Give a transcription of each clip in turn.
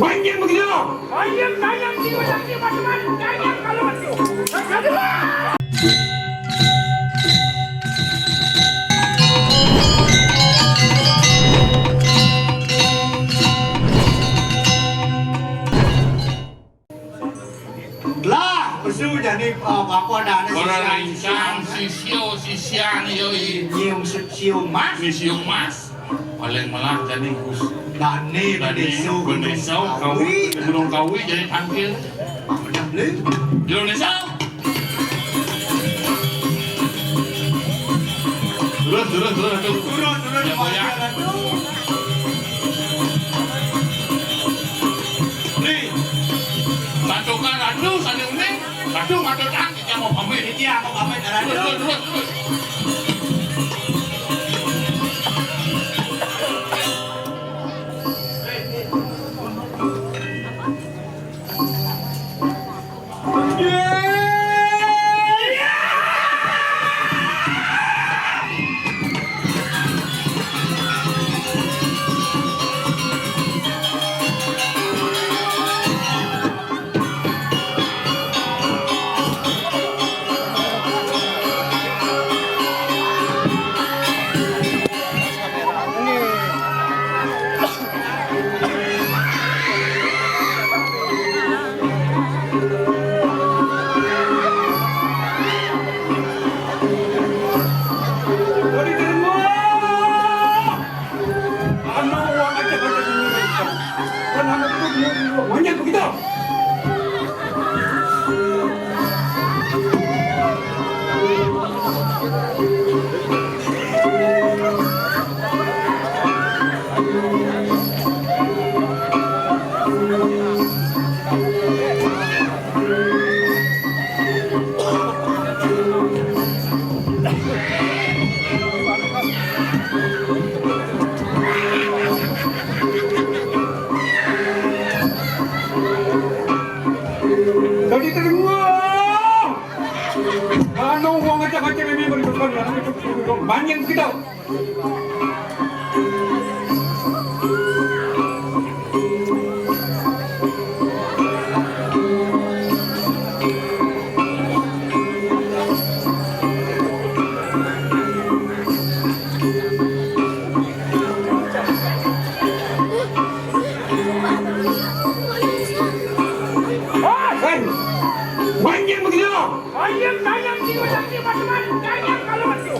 Banyak begitu. Banyak di teman-teman. Banyak kalau itu. Lah, besu jadi aku ada Orang rincang, sisian, yoi. siung mas. Ni siung mas. Paling malah jadi kus. Dani Indonesia, kawi, belum kawi jadi tampil. Indonesia. Turun. Ya, Boya. Nih, satu kan radu, satu ini, radu tang, kita mau pamit. Dia mau pamit radu. Turun. Banyak begitu. Jadi terima. Ano uang ngacak-ngacak ini berikutkan banyak kita. Banyak begitu. Banyak di teman-teman. Banyak kalau itu.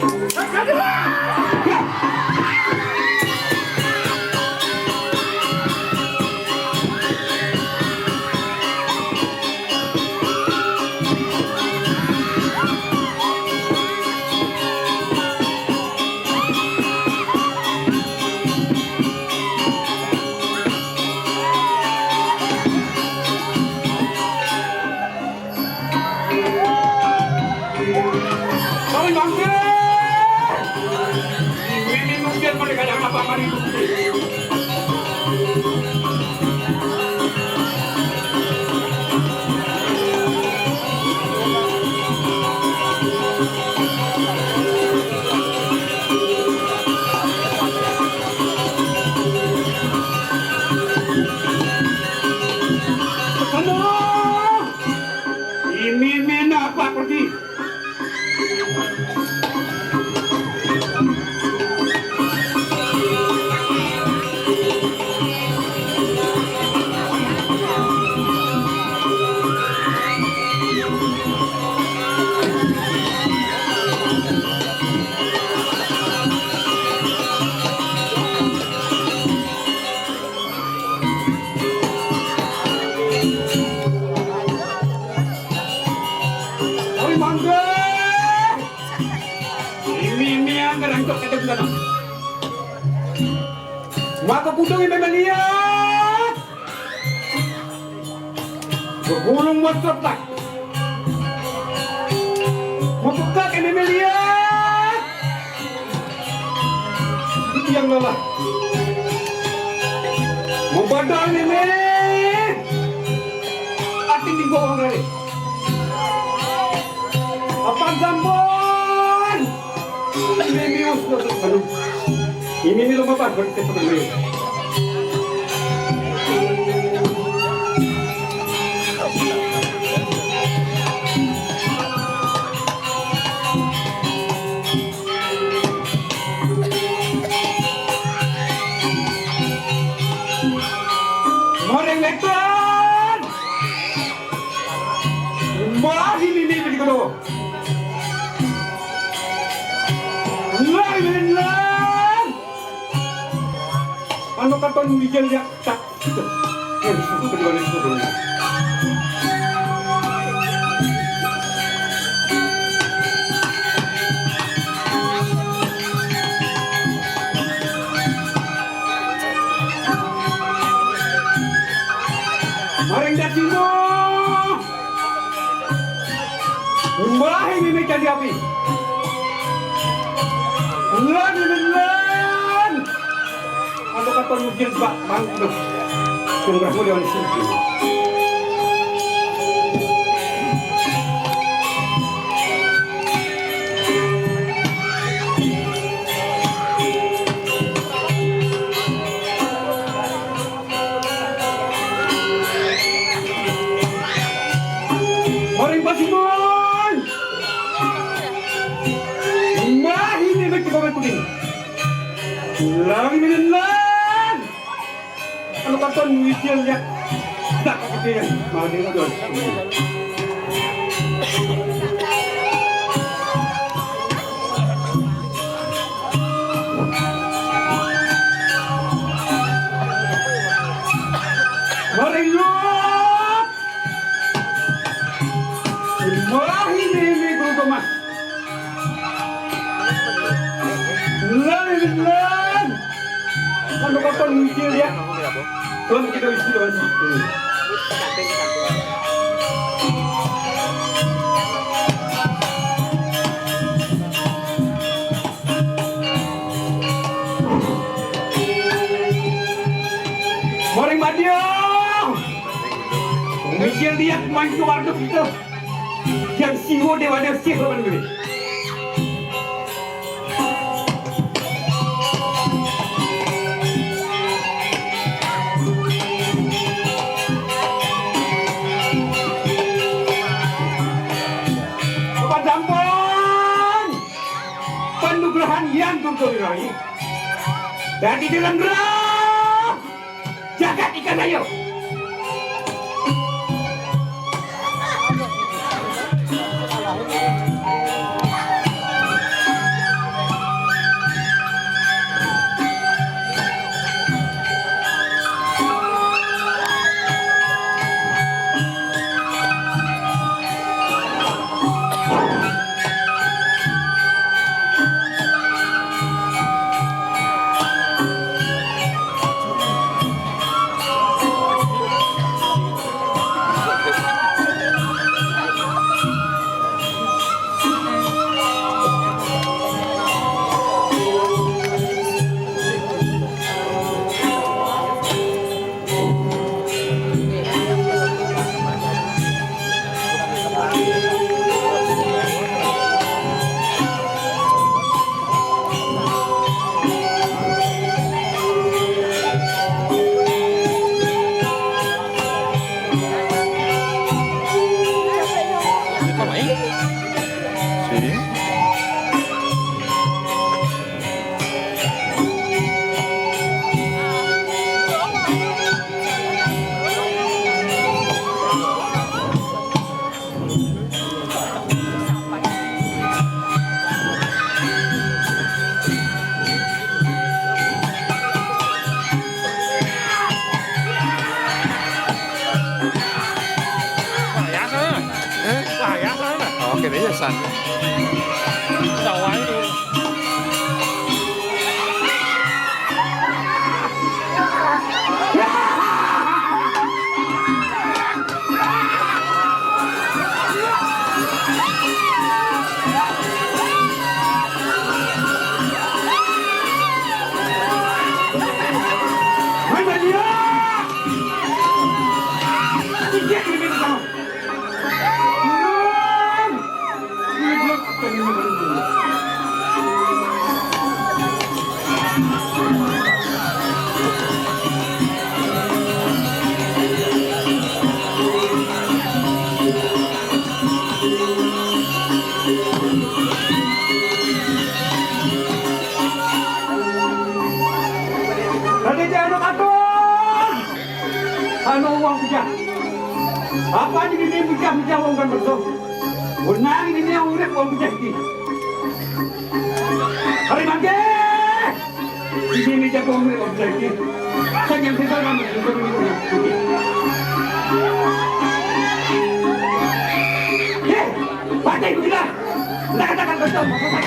Kau bangga. Ini mungkin mereka yang apa itu. Ini mana apa pergi? Maka putong yang melihat bergulung berserta membuka yang melihat itu yang lelah tindi ko ang rin. Apag Zambon! Imimius na sa ano? Imimilo ba ba? Balik sa pagkakas. Morning, Lekton! Mahal ini ko daw. Lang! Ano ka to Miguel ya? Tak. Yan, gusto ko ba nito doon? Maring dito! Bahay ni may jadi api. Lan! Ano ka to Miguel ba? Mangko. Kung rako di on sini. Maring Pasimon! Mahal ni may tibawan ko din. Lagi minanlan! Ano ka to Miguel ya? Tak kasi yan. Mahal ka doon. Maring Lok! Mahal ni may gulgama. Lan! Ano ka to Miguel ya? Tuan kita isi doon. Morning Madio! Miguel dia main keluar kita. Yang siwo dewa dia siapa mana ni? Bapak Zambon! Penugerahan yang kukurai. Dan di dalam roh, jagat ikan ayo. cái đấy là sẵn dầu ấy đi Hãy subscribe cho kênh Ghiền Mì Gõ để không bỏ lỡ katon! Ano uang bijak? Apa ini bijak uang kan betul? Benar ini yang urip uang bijak ini. Hari mangke! Ini bijak uang urip uang bijak ini. Saya yang bisa kami untuk ini. Baca itu tidak. Nak katakan betul, masa